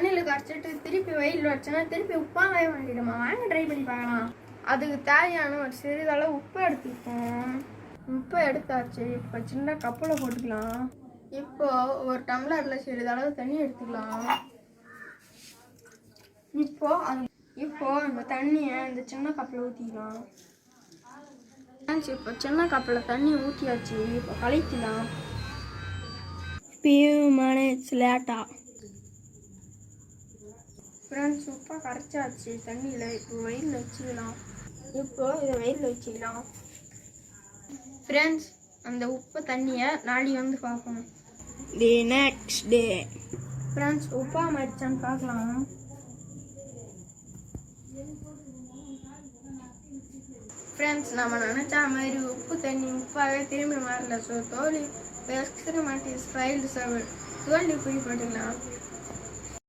தண்ணியில் கரைச்சிட்டு திருப்பி வெயிலில் வச்சோன்னா திருப்பி உப்பாகவே மாறிடுமா. வாங்க ட்ரை பண்ணி பார்க்கலாம். அதுக்கு தேவையான ஒரு சிறிதளவு உப்பு எடுத்துப்போம். உப்பு எடுத்தாச்சு. இப்போ சின்ன கப்பில் போட்டுக்கலாம். இப்போ ஒரு டம்ளரில் சிறிதளவு தண்ணி எடுத்துக்கலாம். இப்போ இந்த தண்ணியை இந்த சின்ன கப்பில் ஊற்றிக்கலாம். இப்போ சின்ன கப்பில் தண்ணி ஊற்றியாச்சு. இப்போ கலக்கலாம். few minutes later. ஃப்ரெண்ட்ஸ் உப்பாக கரைச்சாச்சு தண்ணியில். இப்போ வெயிலில் வச்சுக்கலாம். இதை வெயிலில் வச்சுக்கலாம். ஃப்ரெண்ட்ஸ் அந்த உப்பு தண்ணியை நாளை வந்து பார்ப்போம். The next day. ஃப்ரெண்ட்ஸ் உப்பாக மடிச்சான்னு பார்க்கலாம். ஃப்ரெண்ட்ஸ் நம்ம நினச்சா மாதிரி உப்பு தண்ணி உப்பாகவே திரும்பி மாறல. ஸோ தோல் எக்ஸ்பிரிமெண்ட் இஸ் ஃபைல்டு சர்வர் தோல்வி போய் போட்டுக்கலாம்.